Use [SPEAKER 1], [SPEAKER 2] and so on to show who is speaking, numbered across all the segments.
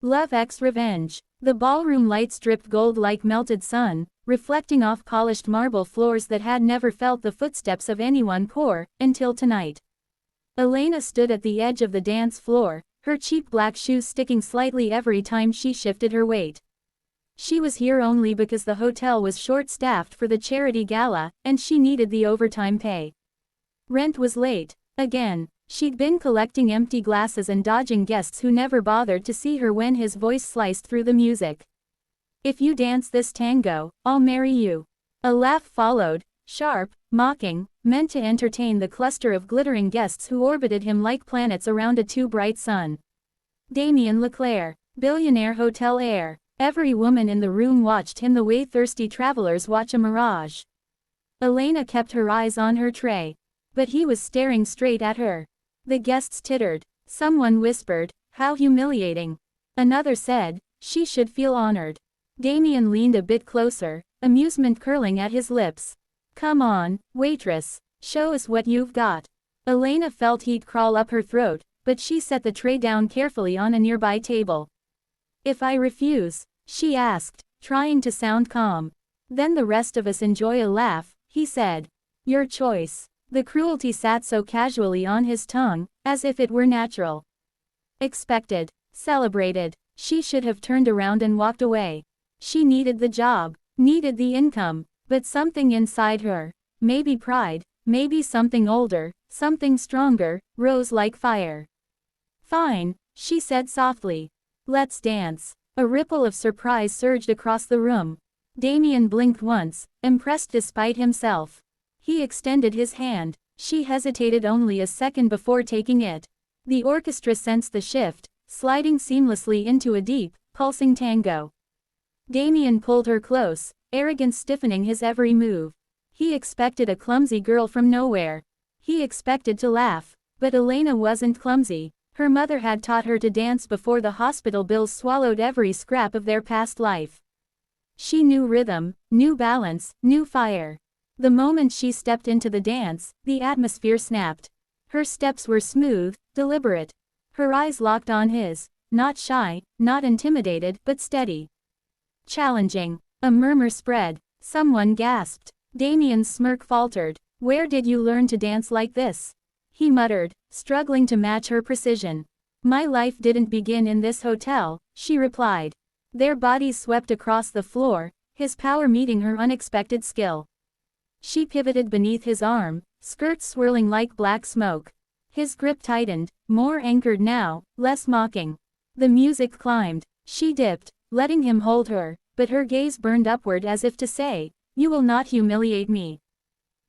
[SPEAKER 1] Love X Revenge. The ballroom lights dripped gold like melted sun, reflecting off polished marble floors that had never felt the footsteps of anyone poor, until tonight. Elena stood at the edge of the dance floor, her cheap black shoes sticking slightly every time she shifted her weight. She was here only because the hotel was short-staffed for the charity gala, and she needed the overtime pay. Rent was late. Again. She'd been collecting empty glasses and dodging guests who never bothered to see her when his voice sliced through the music. If you dance this tango, I'll marry you. A laugh followed, sharp, mocking, meant to entertain the cluster of glittering guests who orbited him like planets around a too bright sun. Damien Leclerc, billionaire hotel heir. Every woman in the room watched him the way thirsty travelers watch a mirage. Elena kept her eyes on her tray. But he was staring straight at her. The guests tittered. Someone whispered, "How humiliating." Another said, "She should feel honored." Damien leaned a bit closer, amusement curling at his lips. "Come on, waitress. Show us what you've got." Elena felt heat crawl up her throat, but she set the tray down carefully on a nearby table. "If I refuse?" she asked, trying to sound calm. "Then the rest of us enjoy a laugh," he said. "Your choice." The cruelty sat so casually on his tongue, as if it were natural. Expected. Celebrated. She should have turned around and walked away. She needed the job, needed the income, but something inside her, maybe pride, maybe something older, something stronger, rose like fire. "Fine," she said softly. "Let's dance." A ripple of surprise surged across the room. Damien blinked once, impressed despite himself. He extended his hand. She hesitated only a second before taking it. The orchestra sensed the shift, sliding seamlessly into a deep, pulsing tango. Damien pulled her close, arrogance stiffening his every move. He expected a clumsy girl from nowhere. He expected to laugh. But Elena wasn't clumsy. Her mother had taught her to dance before the hospital bills swallowed every scrap of their past life. She knew rhythm, knew balance, knew fire. The moment she stepped into the dance, the atmosphere snapped. Her steps were smooth, deliberate. Her eyes locked on his, not shy, not intimidated, but steady. Challenging. A murmur spread. Someone gasped. Damien's smirk faltered. "Where did you learn to dance like this?" he muttered, struggling to match her precision. "My life didn't begin in this hotel," she replied. Their bodies swept across the floor, his power meeting her unexpected skill. She pivoted beneath his arm, skirts swirling like black smoke. His grip tightened, more anchored now, less mocking. The music climbed. She dipped, letting him hold her, but her gaze burned upward as if to say, "You will not humiliate me."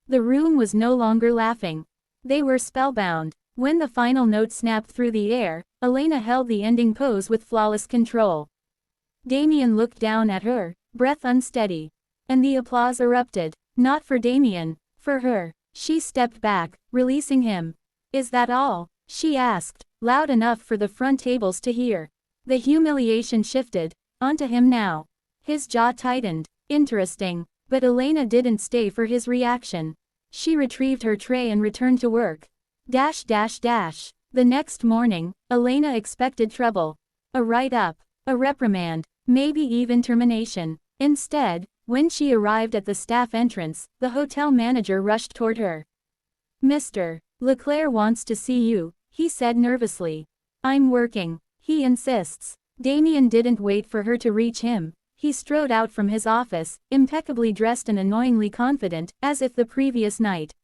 [SPEAKER 1] The room was no longer laughing. They were spellbound. When the final note snapped through the air, Elena held the ending pose with flawless control. Damien looked down at her, breath unsteady. And the applause erupted. Not for Damien, for her. She stepped back, releasing him. "Is that all?" she asked, loud enough for the front tables to hear. The humiliation shifted onto him now. His jaw tightened. Interesting. But Elena didn't stay for his reaction. She retrieved her tray and returned to work. The next morning, Elena expected trouble. A write-up, a reprimand, maybe even termination. Instead, when she arrived at the staff entrance, the hotel manager rushed toward her. "Mr. Leclerc wants to see you," he said nervously. "I'm working. He insists." Damien didn't wait for her to reach him. He strode out from his office, impeccably dressed and annoyingly confident, as if the previous night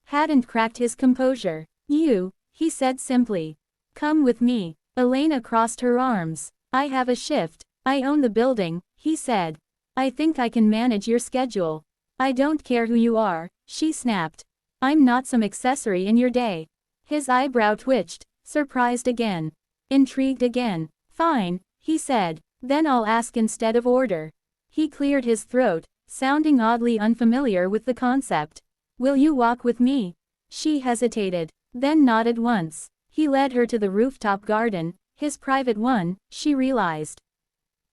[SPEAKER 1] hadn't cracked his composure. "You," he said simply. "Come with me." Elena crossed her arms. "I have a shift. I own the building," he said. "I think I can manage your schedule." "I don't care who you are," she snapped. "I'm not some accessory in your day." His eyebrow twitched, surprised again. Intrigued again. "Fine," he said. "Then I'll ask instead of order." He cleared his throat, sounding oddly unfamiliar with the concept. "Will you walk with me?" She hesitated, then nodded once. He led her to the rooftop garden, his private one, she realized.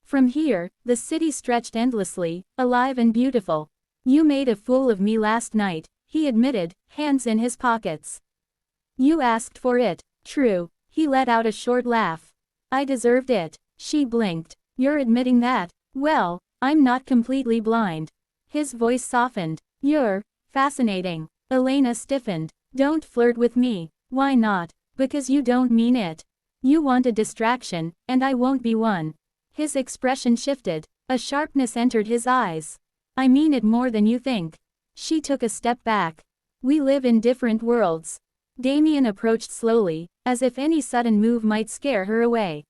[SPEAKER 1] From here, the city stretched endlessly, alive and beautiful. "You made a fool of me last night," he admitted, hands in his pockets. "You asked for it." "True." He let out a short laugh. "I deserved it." She blinked. You're admitting that? Well, I'm not completely blind. His voice softened. You're fascinating. Elena stiffened. Don't flirt with me. Why not? Because you don't mean it. You want a distraction, and I won't be one. His expression shifted. A sharpness entered his eyes. I mean it more than you think. She took a step back. We live in different worlds. Damien approached slowly, as if any sudden move might scare her away.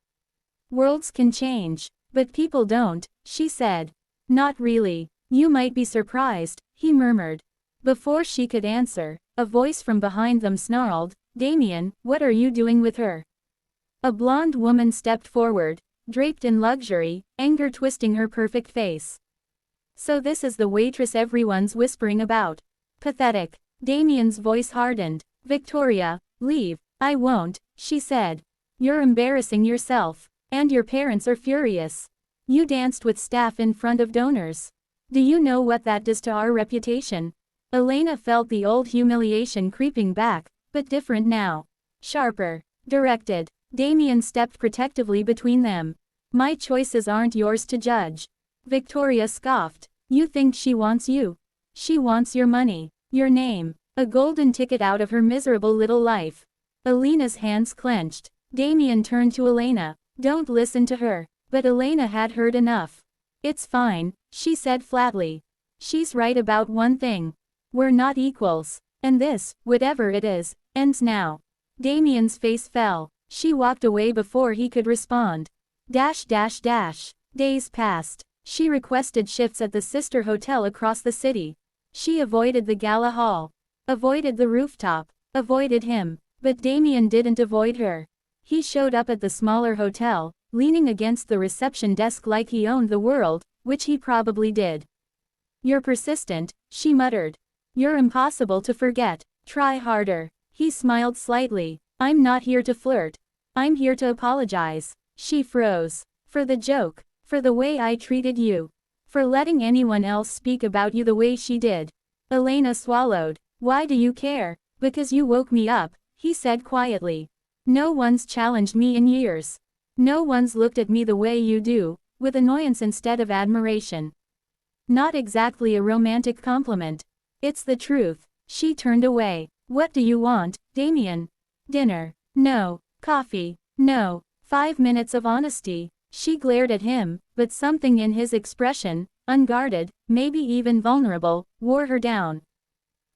[SPEAKER 1] Worlds can change, but people don't, she said. Not really. You might be surprised, he murmured. Before she could answer, a voice from behind them snarled, Damien, what are you doing with her? A blonde woman stepped forward, draped in luxury, anger twisting her perfect face. So this is the waitress everyone's whispering about. Pathetic. Damien's voice hardened. Victoria, leave. I won't, she said. You're embarrassing yourself. And your parents are furious. You danced with staff in front of donors. Do you know what that does to our reputation? Elena felt the old humiliation creeping back, but different now. Sharper. Directed. Damien stepped protectively between them. My choices aren't yours to judge. Victoria scoffed. You think she wants you? She wants your money, your name, a golden ticket out of her miserable little life. Elena's hands clenched. Damien turned to Elena. Don't listen to her. But Elena had heard enough. It's fine, she said flatly. She's right about one thing. We're not equals. And this, whatever it is, ends now. Damien's face fell. She walked away before he could respond. Days passed. She requested shifts at the sister hotel across the city. She avoided the gala hall. Avoided the rooftop. Avoided him. But Damien didn't avoid her. He showed up at the smaller hotel, leaning against the reception desk like he owned the world, which he probably did. You're persistent, she muttered. You're impossible to forget. Try harder. He smiled slightly. I'm not here to flirt. I'm here to apologize. She froze. For the joke. For the way I treated you. For letting anyone else speak about you the way she did. Elena swallowed. Why do you care? Because you woke me up, he said quietly. No one's challenged me in years. No one's looked at me the way you do, with annoyance instead of admiration. Not exactly a romantic compliment. It's the truth. She turned away. What do you want, Damien? Dinner. No. Coffee. No. 5 minutes of honesty. She glared at him, but something in his expression, unguarded, maybe even vulnerable, wore her down.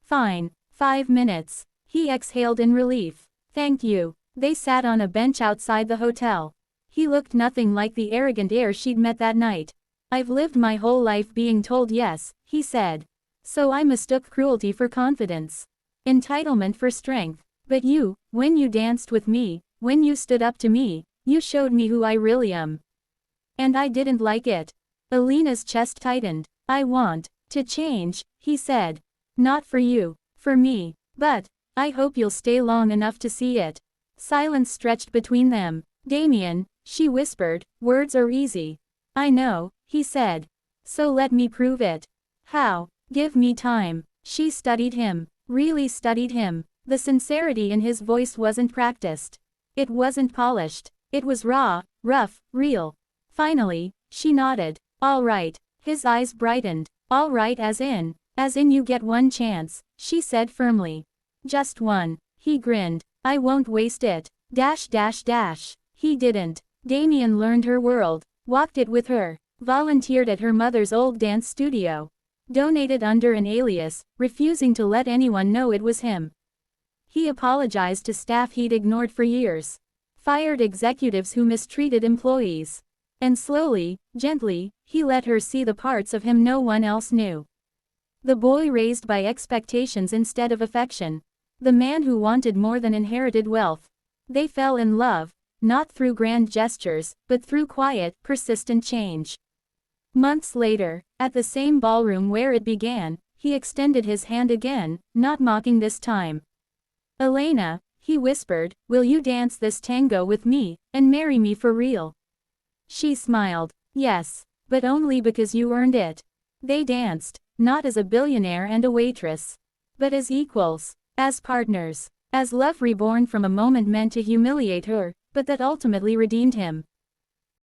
[SPEAKER 1] Fine. 5 minutes. He exhaled in relief. Thank you. They sat on a bench outside the hotel. He looked nothing like the arrogant heir she'd met that night. I've lived my whole life being told yes, he said. So I mistook cruelty for confidence. Entitlement for strength. But you, when you danced with me, when you stood up to me, you showed me who I really am. And I didn't like it. Elena's chest tightened. I want to change, he said. Not for you, for me. But I hope you'll stay long enough to see it. Silence stretched between them. Damien, she whispered, words are easy. I know, he said. So let me prove it. How? Give me time. She studied him. Really studied him. The sincerity in his voice wasn't practiced. It wasn't polished. It was raw, rough, real. Finally, she nodded. All right. His eyes brightened. All right as in you get one chance, she said firmly. Just one. He grinned. I won't waste it. He didn't. Damien learned her world, walked it with her, volunteered at her mother's old dance studio, donated under an alias, refusing to let anyone know it was him. He apologized to staff he'd ignored for years, fired executives who mistreated employees. And slowly, gently, he let her see the parts of him no one else knew. The boy raised by expectations instead of affection. The man who wanted more than inherited wealth. They fell in love, not through grand gestures, but through quiet, persistent change. Months later, at the same ballroom where it began, he extended his hand again, not mocking this time. Elena, he whispered, will you dance this tango with me, and marry me for real? She smiled. Yes, but only because you earned it. They danced, not as a billionaire and a waitress, but as equals. As partners. As love reborn from a moment meant to humiliate her, but that ultimately redeemed him.